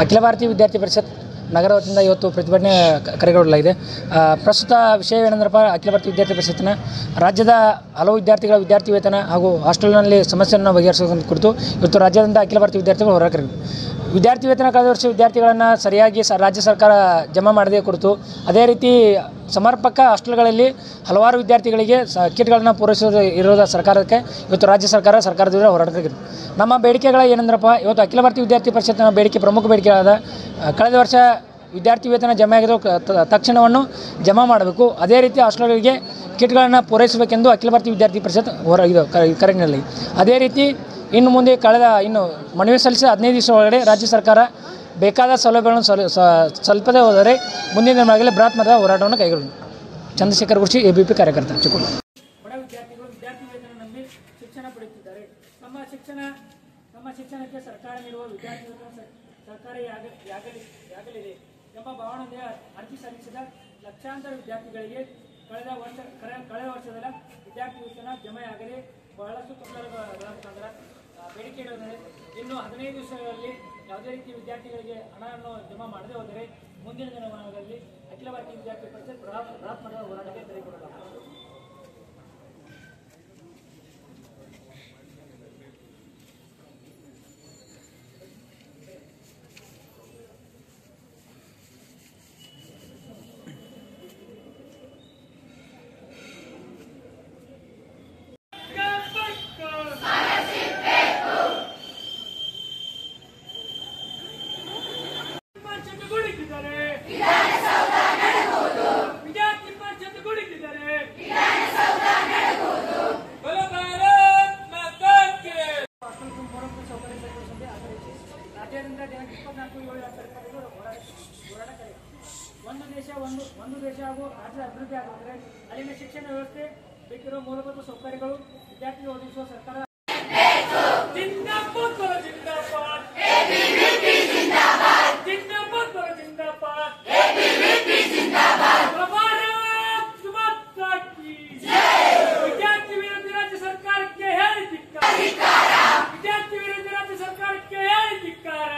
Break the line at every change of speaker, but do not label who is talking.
ಅಖಿಲ ಭಾರತೀಯ ವಿದ್ಯಾರ್ಥಿ ಪರಿಷತ್ ನಗರ ವತಿಯಿಂದ ಇವತ್ತು ಪ್ರತಿಭಟನೆ ಕರೆಗೊಳ್ಳಲಾಗಿದೆ. ಪ್ರಸ್ತುತ ವಿಷಯವೇನೆಂದರಪ್ಪ, ಅಖಿಲ ಭಾರತೀಯ ವಿದ್ಯಾರ್ಥಿ ಪರಿಷತ್ತಿನ ರಾಜ್ಯದ ಹಲವು ವಿದ್ಯಾರ್ಥಿಗಳ ವಿದ್ಯಾರ್ಥಿ ವೇತನ ಹಾಗೂ ಹಾಸ್ಟೆಲ್ನಲ್ಲಿ ಸಮಸ್ಯೆಯನ್ನು ಬಗೆಹರಿಸುವುದನ್ನು ಕುರಿತು ಇವತ್ತು ರಾಜ್ಯಾದ್ಯಂತ ಅಖಿಲ ಭಾರತೀಯ ವಿದ್ಯಾರ್ಥಿಗಳು ಹೋರಾಟ ವಿದ್ಯಾರ್ಥಿ ವೇತನ ಕಳೆದ ವರ್ಷ ವಿದ್ಯಾರ್ಥಿಗಳನ್ನು ಸರಿಯಾಗಿ ರಾಜ್ಯ ಸರ್ಕಾರ ಜಮಾ ಮಾಡದೇ ಕುರಿತು, ಅದೇ ರೀತಿ ಸಮರ್ಪಕ ಹಾಸ್ಟೆಲ್ಗಳಲ್ಲಿ ಹಲವಾರು ವಿದ್ಯಾರ್ಥಿಗಳಿಗೆ ಕಿಟ್ಗಳನ್ನು ಪೂರೈಸೋದು ಇರೋದ ಸರ್ಕಾರಕ್ಕೆ ಇವತ್ತು ರಾಜ್ಯ ಸರ್ಕಾರದ ಹೋರಾಟ ನಮ್ಮ ಬೇಡಿಕೆಗಳ ಏನಂದ್ರಪ್ಪ, ಇವತ್ತು ಅಖಿಲ ಭಾರತೀಯ ವಿದ್ಯಾರ್ಥಿ ಪರಿಷತ್ತಿನ ಬೇಡಿಕೆ ಪ್ರಮುಖ ಬೇಡಿಕೆಯಾದ ಕಳೆದ ವರ್ಷ ವಿದ್ಯಾರ್ಥಿ ವೇತನ ಜಮಾ ಆಗಿರೋ ತಕ್ಷಣವನ್ನು ಜಮಾ ಮಾಡಬೇಕು. ಅದೇ ರೀತಿ ಹಾಸ್ಟೆಲ್ಗಳಿಗೆ ಕಿಟ್ಗಳನ್ನು ಪೂರೈಸಬೇಕೆಂದು ಅಖಿಲ ಭಾರತೀಯ ವಿದ್ಯಾರ್ಥಿ ಪರಿಷತ್ ಕರೆ ನೀಡಲಿ. ಅದೇ ರೀತಿ ಇನ್ನು ಮುಂದೆ ಇನ್ನು ಮನವಿ ಸಲ್ಲಿಸಿದ 15 ದಿವಸ ಒಳಗಡೆ ರಾಜ್ಯ ಸರ್ಕಾರ ಬೇಕಾದ ಸೌಲಭ್ಯಗಳನ್ನು ಸ್ವಲ್ಪದೇ ಹೋದರೆ ಮುಂದಿನ ದಿನಗಳಲ್ಲಿ ಬೃಹತ್ ಮಟ್ಟದ ಹೋರಾಟವನ್ನು ಕೈಗೊಳ್ಳೋಣ. ಚಂದ್ರಶೇಖರ್ ಗುರ್ಷಿ, ABP ಕಾರ್ಯಕರ್ತ, ಚಿಕ್ಕೋಡಿ.
ಬಡ ವಿದ್ಯಾರ್ಥಿಗಳು ವಿದ್ಯಾರ್ಥಿ ವೇತನ ನಂಬಿ ಶಿಕ್ಷಣ ಪಡೆಯುತ್ತಿದ್ದಾರೆ. ನಮ್ಮ ಶಿಕ್ಷಣಕ್ಕೆ ಸರ್ಕಾರ ನೀಡುವ ವಿದ್ಯಾರ್ಥಿ ವೇತನ ಸರ್ಕಾರಿಯಾಗಲಿದೆ ಎಂಬ ಭಾವನೆಯ ಅರ್ಜಿ ಸಲ್ಲಿಸಿದ ಲಕ್ಷಾಂತರ ವಿದ್ಯಾರ್ಥಿಗಳಿಗೆ ಕಳೆದ ವರ್ಷದ ವಿದ್ಯಾರ್ಥಿ ವೇತನ ಜಮೆಯಾಗದೆ ಬಹಳಷ್ಟು ತೊಂದರೆಗಳ ಬೇಡಿಕೆ ಇಡುತ್ತದೆ. ಇನ್ನು 15 ದಿವಸಗಳಲ್ಲಿ ಯಾವುದೇ ರೀತಿ ವಿದ್ಯಾರ್ಥಿಗಳಿಗೆ ಹಣವನ್ನು ಜಮಾ ಮಾಡದೆ ಹೋದರೆ ಮುಂದಿನ ದಿನಮಾನಗಳಲ್ಲಿ ಅಖಿಲ ಭಾರತೀಯ ವಿದ್ಯಾರ್ಥಿ ಪರಿಷತ್ ಬೃಹತ್ ಮಟ್ಟದ ಹೋರಾಟಕ್ಕೆ ಕರೆಗೊಳ್ಳಲಾಗುತ್ತದೆ. ಒಂದು ದೇಶ ಹಾಗೂ ರಾಜ್ಯದ ಅಭಿವೃದ್ಧಿ ಆಗುತ್ತದೆ. ಅಲ್ಲಿನ ಶಿಕ್ಷಣ ವ್ಯವಸ್ಥೆ ಬೇಕಿರುವ ಮೂಲಭೂತ ಸೌಕರ್ಯಗಳು ವಿದ್ಯಾರ್ಥಿಗಳು ಒದಗಿಸುವ ಸರ್ಕಾರ ವಿದ್ಯಾರ್ಥಿ ವಿರೋಧಿ ರಾಜ್ಯ ಸರ್ಕಾರಕ್ಕೆ ಹೇಳಿ ಧಿಕ್ಕಾರ. ವಿದ್ಯಾರ್ಥಿ ವಿರೋಧಿ ರಾಜ್ಯ ಸರ್ಕಾರಕ್ಕೆ ಹೇಳಿ ಧಿಕ್ಕಾರ.